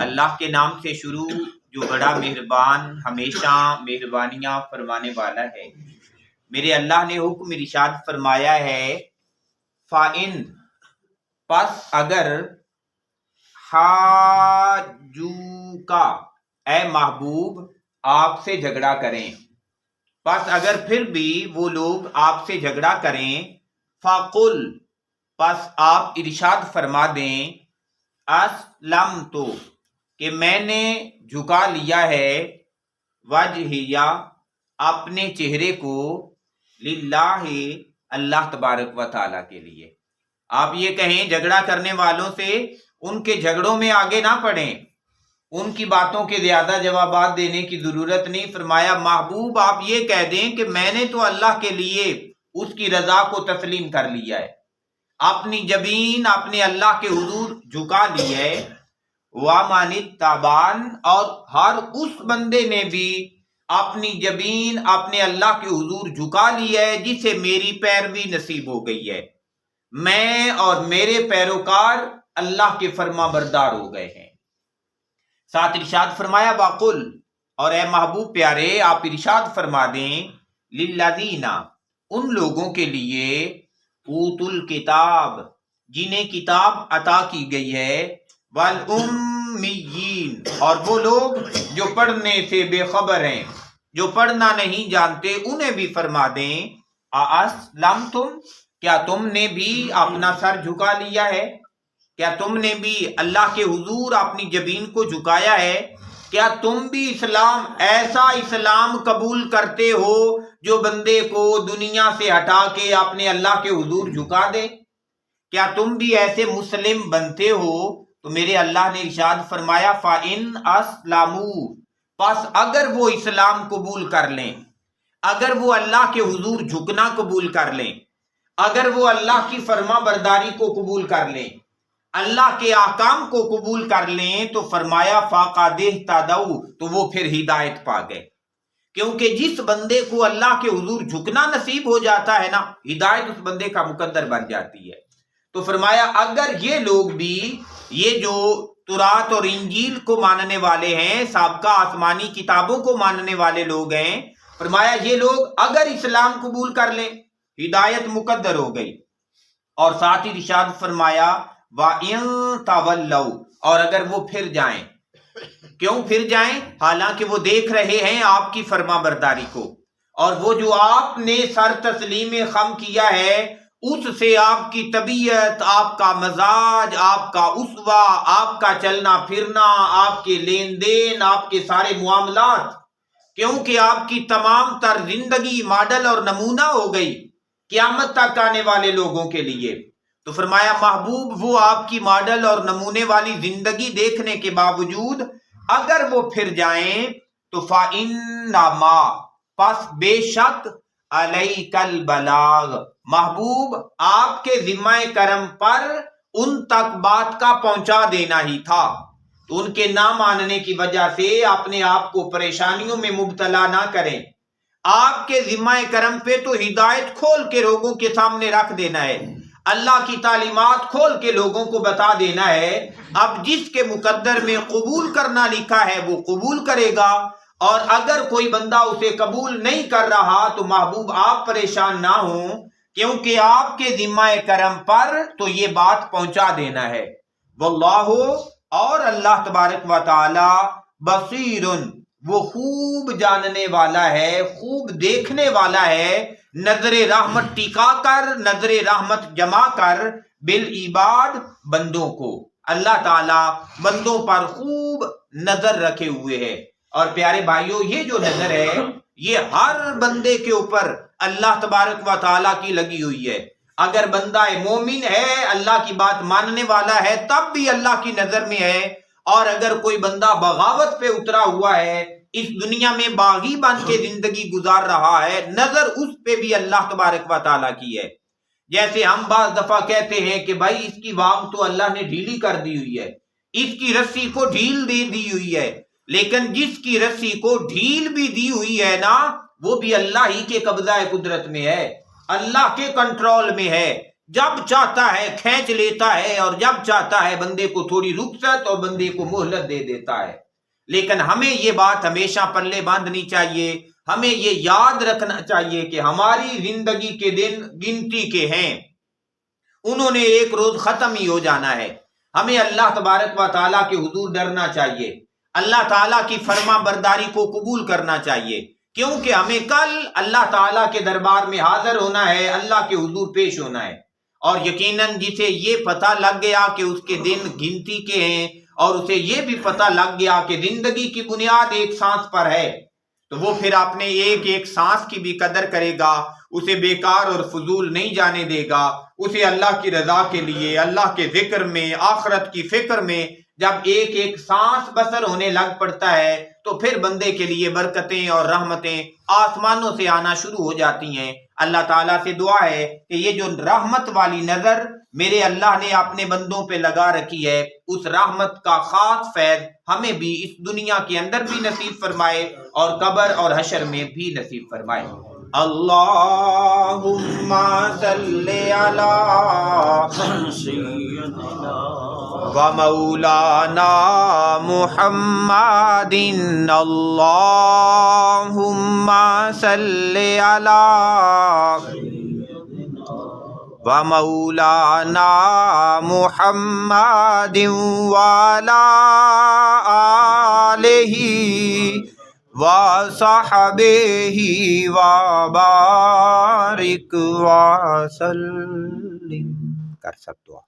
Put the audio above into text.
اللہ کے نام سے شروع جو بڑا مہربان ہمیشہ مہربانیاں فرمانے والا ہے۔ میرے اللہ نے حکم ارشاد فرمایا ہے فَإِن پس اگر حاجوکا اے محبوب آپ سے جھگڑا کریں، پس اگر پھر بھی وہ لوگ آپ سے جھگڑا کریں فَقُل پس آپ ارشاد فرما دیں اسلمت کہ میں نے جھکا لیا ہے وجہیا اپنے چہرے کو للہ اللہ تبارک و تعالیٰ کے لیے۔ آپ یہ کہیں جھگڑا کرنے والوں سے ان کے جھگڑوں میں آگے نہ پڑیں، ان کی باتوں کے زیادہ جوابات دینے کی ضرورت نہیں۔ فرمایا محبوب آپ یہ کہہ دیں کہ میں نے تو اللہ کے لیے اس کی رضا کو تسلیم کر لیا ہے، اپنی جبین اپنے اللہ کے حضور جھکا لی ہے، وَمَنِ اتَّبَعَنِ اور ہر اس بندے نے بھی اپنی جبین اپنے اللہ کے حضور جھکا لی ہے جسے میری پیروی نصیب ہو گئی ہے، میں اور میرے پیروکار اللہ کے فرما بردار ہو گئے ہیں۔ ساتھ ارشاد فرمایا وَقُلْ اور اے محبوب پیارے آپ ارشاد فرما دیں لِلَّذِينَ ان لوگوں کے لیے اوتوا الکتاب جنہیں کتاب عطا کی گئی ہے، والأمیین اور وہ لوگ جو پڑھنے سے بے خبر ہیں، جو پڑھنا نہیں جانتے، انہیں بھی فرما دیں اَأَسْلَمْتُمْ کیا تم نے بھی اپنا سر جھکا لیا ہے؟ کیا تم نے بھی اللہ کے حضور اپنی جبین کو جھکایا ہے؟ کیا تم بھی اسلام ایسا اسلام قبول کرتے ہو جو بندے کو دنیا سے ہٹا کے اپنے اللہ کے حضور جھکا دے؟ کیا تم بھی ایسے مسلم بنتے ہو؟ تو میرے اللہ نے ارشاد فرمایا فَإِنْ أَسْلَمُوا پس اگر وہ اسلام قبول کر لیں، اگر وہ اللہ کے حضور جھکنا قبول کر لیں، اگر وہ اللہ کی فرما برداری کو قبول کر لیں، اللہ کے احکام کو قبول کر لیں، تو فرمایا فَقَدِ اهْتَدَوْا تو وہ پھر ہدایت پا گئے۔ کیونکہ جس بندے کو اللہ کے حضور جھکنا نصیب ہو جاتا ہے نا، ہدایت اس بندے کا مقدر بن جاتی ہے۔ تو فرمایا اگر یہ لوگ بھی، یہ جو تورات اور انجیل کو ماننے والے ہیں، سابقہ آسمانی کتابوں کو ماننے والے لوگ ہیں، فرمایا یہ لوگ اگر اسلام قبول کر لیں ہدایت مقدر ہو گئی۔ اور ساتھ ہی ارشاد فرمایا وَإِن تَوَلَّوْا اور اگر وہ پھر جائیں، کیوں پھر جائیں؟ حالانکہ وہ دیکھ رہے ہیں آپ کی فرما برداری کو، اور وہ جو آپ نے سر تسلیم خم کیا ہے اس سے آپ کی طبیعت، آپ کا مزاج، آپ کا اسوہ، آپ کا چلنا پھرنا، آپ کے لین دین، آپ کے سارے معاملات، کیونکہ آپ کی تمام تر زندگی ماڈل اور نمونہ ہو گئی قیامت تک آنے والے لوگوں کے لیے۔ تو فرمایا محبوب وہ آپ کی ماڈل اور نمونے والی زندگی دیکھنے کے باوجود اگر وہ پھر جائیں تو فَإِنَّمَا پس بے شک عَلَيْكَ الْبَلَاغُ محبوب آپ کے ذمہ کرم پر ان تک بات کا پہنچا دینا ہی تھا۔ تو ان کے نہ ماننے کی وجہ سے اپنے آپ کو پریشانیوں میں مبتلا نہ کریں۔ آپ کے ذمہ کرم پہ تو ہدایت کھول کے لوگوں کے سامنے رکھ دینا ہے، اللہ کی تعلیمات کھول کے لوگوں کو بتا دینا ہے۔ اب جس کے مقدر میں قبول کرنا لکھا ہے وہ قبول کرے گا، اور اگر کوئی بندہ اسے قبول نہیں کر رہا تو محبوب آپ پریشان نہ ہوں، کیونکہ آپ کے ذمہ کرم پر تو یہ بات پہنچا دینا ہے۔ واللہ اور اللہ تبارک و تعالی بصیر وہ خوب جاننے والا ہے، خوب دیکھنے والا ہے، نظر رحمت ٹکا کر، نظر رحمت جما کر بالعباد بندوں کو۔ اللہ تعالیٰ بندوں پر خوب نظر رکھے ہوئے ہے۔ اور پیارے بھائیوں یہ جو نظر ہے یہ ہر بندے کے اوپر اللہ تبارک و تعالیٰ کی لگی ہوئی ہے۔ اگر بندہ مومن ہے، اللہ کی بات ماننے والا ہے، تب بھی اللہ کی نظر میں ہے، اور اگر کوئی بندہ بغاوت پہ اترا ہوا ہے، اس دنیا میں باغی بن کے زندگی گزار رہا ہے، نظر اس پہ بھی اللہ تبارک و تعالیٰ کی ہے۔ جیسے ہم بعض دفعہ کہتے ہیں کہ بھائی اس کی واگ تو اللہ نے ڈھیلی کر دی ہوئی ہے، اس کی رسی کو ڈھیل دے دی ہوئی ہے، لیکن جس کی رسی کو ڈھیل بھی دی ہوئی ہے نا، وہ بھی اللہ ہی کے قبضہ قدرت میں ہے، اللہ کے کنٹرول میں ہے۔ جب چاہتا ہے کھینچ لیتا ہے اور جب چاہتا ہے بندے کو تھوڑی رخصت اور بندے کو مہلت دے دیتا ہے. لیکن ہمیں یہ بات ہمیشہ پلے باندھنی چاہیے، ہمیں یہ یاد رکھنا چاہیے کہ ہماری زندگی کے دن گنتی کے ہیں، انہوں نے ایک روز ختم ہی ہو جانا ہے. ہمیں اللہ تبارک و تعالیٰ کے حضور ڈرنا چاہیے، اللہ تعالیٰ کی فرما برداری کو قبول کرنا چاہیے، کیونکہ ہمیں کل اللہ تعالیٰ کے دربار میں حاضر ہونا ہے، اللہ کے حضور پیش ہونا ہے. اور یقیناً جسے یہ پتہ لگ گیا کہ اس کے دن گنتی کے ہیں اور اسے یہ بھی پتہ لگ گیا کہ زندگی کی بنیاد ایک سانس پر ہے، تو وہ پھر اپنے ایک ایک سانس کی بھی قدر کرے گا، اسے بیکار اور فضول نہیں جانے دے گا. اسے اللہ کی رضا کے لیے، اللہ کے ذکر میں، آخرت کی فکر میں جب ایک ایک سانس بسر ہونے لگ پڑتا ہے تو پھر بندے کے لیے برکتیں اور رحمتیں آسمانوں سے آنا شروع ہو جاتی ہیں. اللہ تعالیٰ سے دعا ہے کہ یہ جو رحمت والی نظر میرے اللہ نے اپنے بندوں پہ لگا رکھی ہے، اس رحمت کا خاص فیض ہمیں بھی اس دنیا کے اندر بھی نصیب فرمائے اور قبر اور حشر میں بھی نصیب فرمائے. اللہم صلی علی سیدنا و مولانا محمد. اللہم صلی علی و مولانا محمد وعلی آلہ وصحبہ وبارک وسلم. کر سکتے ہو.